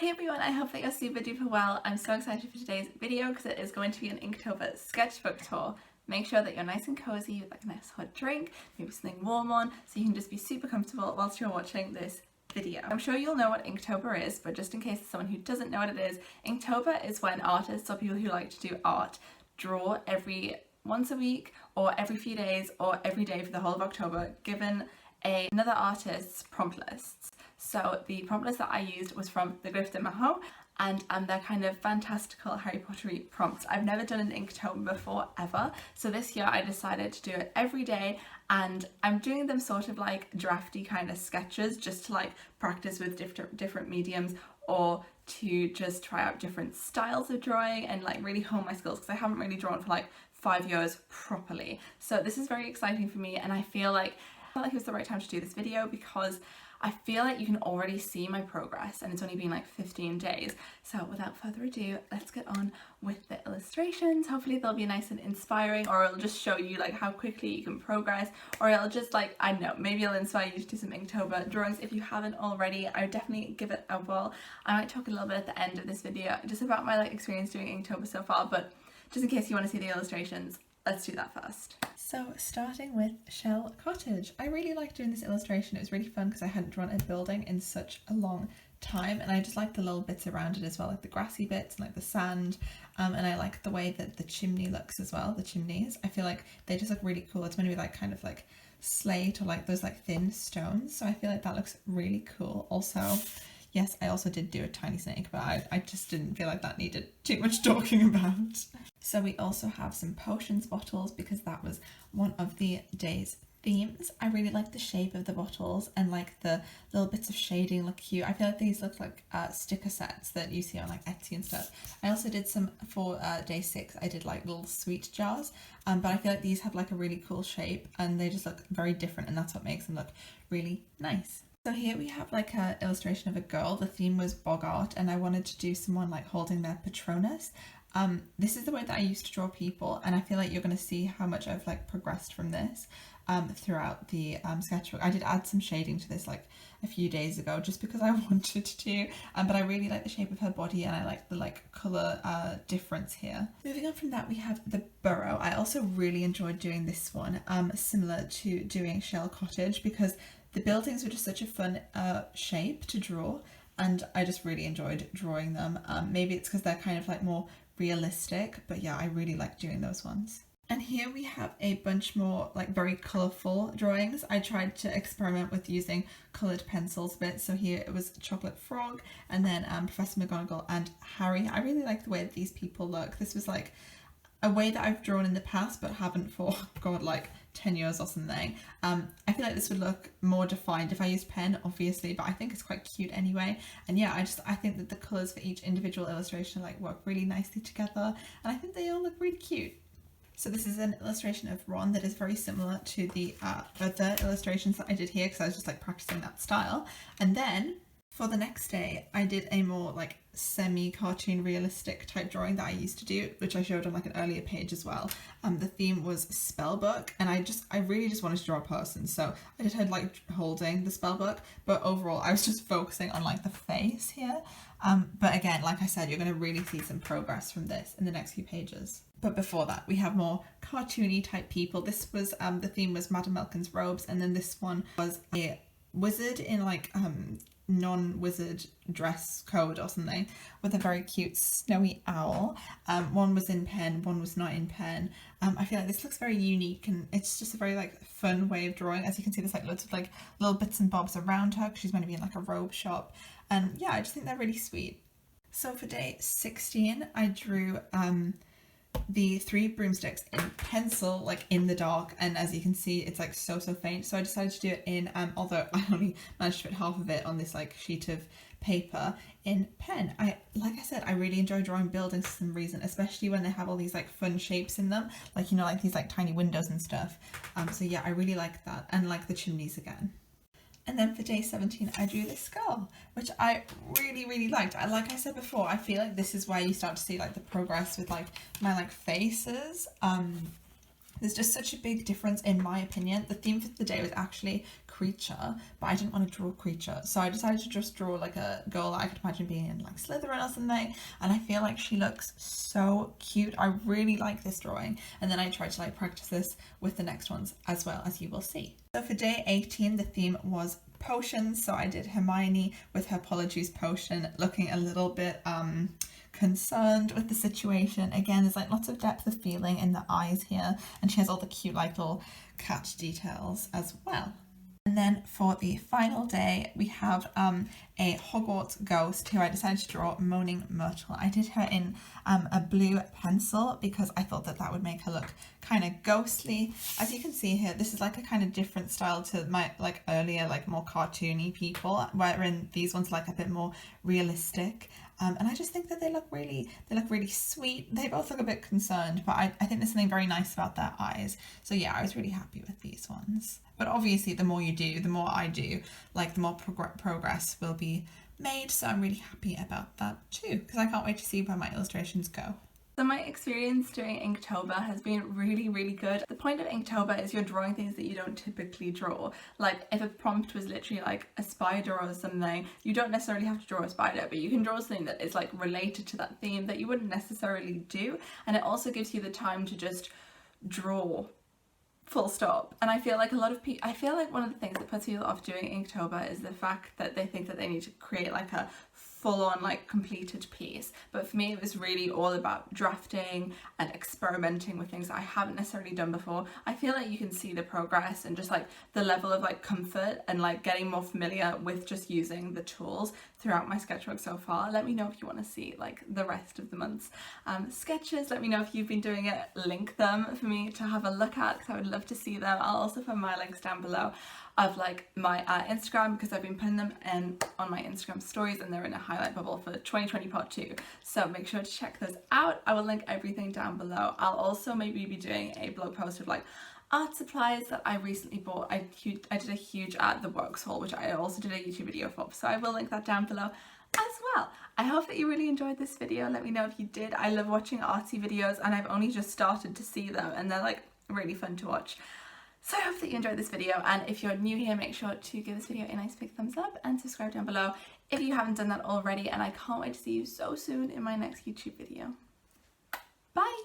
Hey everyone, I hope that you're super duper well. I'm so excited for today's video because it is going to be an Inktober sketchbook tour. Make sure that you're nice and cozy with like a nice hot drink, maybe something warm on, so you can just be super comfortable whilst you're watching this video. I'm sure you'll know what Inktober is, but just in case there's someone who doesn't know what it is, Inktober is when artists or people who like to do art draw every once a week or every few days or every day for the whole of October, given another artist's prompt lists. So the prompt list that I used was from the Griff de Maho, and they're kind of fantastical Harry Potter-y prompts. I've never done an Inktober before ever, so this year I decided to do it every day, and I'm doing them sort of like drafty kind of sketches just to like practice with different mediums, or to just try out different styles of drawing and like really hone my skills, because I haven't really drawn for like 5 years properly. So this is very exciting for me, and I feel like it was the right time to do this video because I feel like you can already see my progress, and it's only been like 15 days. So without further ado, let's get on with the illustrations. Hopefully they'll be nice and inspiring, or it'll just show you like how quickly you can progress, or it'll just like, I don't know, maybe it'll inspire you to do some Inktober drawings if you haven't already. I would definitely give it a whirl. I might talk a little bit at the end of this video just about my like experience doing Inktober so far, but just in case you want to see the illustrations, let's do that first. So starting with Shell Cottage. I really liked doing this illustration. It was really fun because I hadn't drawn a building in such a long time, and I just like the little bits around it as well, like the grassy bits and like the sand, and I like the way that the chimney looks as well, the chimneys. I feel like they just look really cool. It's meant to be like kind of like slate or like those like thin stones, so I feel like that looks really cool. Also, yes, I also did do a tiny snake, but I just didn't feel like that needed too much talking about. So we also have some potions bottles because that was one of the day's themes. I really like the shape of the bottles, and like the little bits of shading look cute. I feel like these look like sticker sets that you see on like Etsy and stuff. I also did some for day 6. I did like little sweet jars, but I feel like these have like a really cool shape and they just look very different, and that's what makes them look really nice. So here we have like an illustration of a girl. The theme was Boggart, and I wanted to do someone like holding their Patronus. This is the way that I used to draw people, and I feel like you're going to see how much I've like progressed from this throughout the sketchbook. I did add some shading to this like a few days ago just because I wanted to, but I really like the shape of her body, and I like the like colour difference here. Moving on from that, we have the burrow. I also really enjoyed doing this one, similar to doing Shell Cottage, because the buildings were just such a fun shape to draw, and I just really enjoyed drawing them. Maybe it's because they're kind of like more realistic, but yeah, I really like doing those ones. And here we have a bunch more like very colourful drawings. I tried to experiment with using coloured pencils a bit. So here it was Chocolate Frog, and then Professor McGonagall and Harry. I really like the way that these people look. This was like a way that I've drawn in the past but haven't for, God, like 10 years or something. I feel like this would look more defined if I used pen, obviously, but I think it's quite cute anyway. And yeah, I think that the colours for each individual illustration like work really nicely together, and I think they all look really cute. So this is an illustration of Ron that is very similar to the other illustrations that I did here, because I was just like practicing that style. And then for the next day, I did a more like semi-cartoon realistic type drawing that I used to do, which I showed on like an earlier page as well. The theme was spellbook, and I really just wanted to draw a person, so I did her like holding the spellbook, but overall I was just focusing on like the face here. But again, like I said, you're going to really see some progress from this in the next few pages. But before that, we have more cartoony type people. This was the theme was Madame Malkin's robes, and then this one was a wizard in like non-wizard dress code or something, with a very cute snowy owl. One was in pen, one was not in pen. I feel like this looks very unique, and it's just a very like fun way of drawing. As you can see, there's like loads of like little bits and bobs around her because she's meant to be in like a robe shop, and yeah, I just think they're really sweet. So for day 16, I drew the 3 broomsticks in pencil, like in the dark, and as you can see it's like so faint, so I decided to do it in although I only managed to fit half of it on this like sheet of paper, in pen. Like I said, I really enjoy drawing buildings for some reason, especially when they have all these like fun shapes in them, like, you know, like these like tiny windows and stuff. So yeah, I really like that, and like the chimneys again. And then for day 17, I drew this skull, which I really liked. Like I said before, I feel like this is where you start to see like the progress with like my like faces. There's just such a big difference in my opinion. The theme for the day was actually creature, but I didn't want to draw creature, so I decided to just draw like a girl that I could imagine being in like Slytherin or something, and I feel like she looks so cute. I really like this drawing, and then I tried to like practice this with the next ones as well, as you will see. So for day 18 the theme was potions, so I did Hermione with her Polyjuice potion, looking a little bit concerned with the situation. Again, there's like lots of depth of feeling in the eyes here, and she has all the cute like little cat details as well. And then for the final day we have a Hogwarts ghost who I decided to draw Moaning Myrtle. I did her in a blue pencil because I thought that that would make her look kind of ghostly. As you can see here, this is like a kind of different style to my like earlier like more cartoony people, wherein these ones like a bit more realistic. And I just think that they look really sweet. They both look a bit concerned, but I think there's something very nice about their eyes. So yeah, I was really happy with these ones. But obviously the more you do, the more I do, like the more progress will be made. So I'm really happy about that too, because I can't wait to see where my illustrations go. So my experience doing Inktober has been really good. The point of Inktober is you're drawing things that you don't typically draw. Like if a prompt was literally like a spider or something, you don't necessarily have to draw a spider, but you can draw something that is like related to that theme that you wouldn't necessarily do. And it also gives you the time to just draw, full stop. And I feel like a lot of people, I feel like one of the things that puts people off doing Inktober is the fact that they think that they need to create like a full-on like completed piece. But for me it was really all about drafting and experimenting with things that I haven't necessarily done before. I feel like you can see the progress and just like the level of like comfort and like getting more familiar with just using the tools throughout my sketchbook so far. Let me know if you want to see like the rest of the month's sketches. Let me know if you've been doing it. Link them for me to have a look at because I would love to see them. I'll also put my links down below of like my Instagram, because I've been putting them in on my Instagram stories and they're in a highlight bubble for 2020 part 2, so make sure to check those out. I will link everything down below. I'll also maybe be doing a blog post of like art supplies that I recently bought. I did a huge at the works haul, which I also did a YouTube video for, so I will link that down below as well. I hope that you really enjoyed this video. Let me know if you did. I love watching artsy videos and I've only just started to see them and they're like really fun to watch. So I hope that you enjoyed this video, and if you're new here, make sure to give this video a nice big thumbs up and subscribe down below if you haven't done that already, and I can't wait to see you so soon in my next YouTube video. Bye!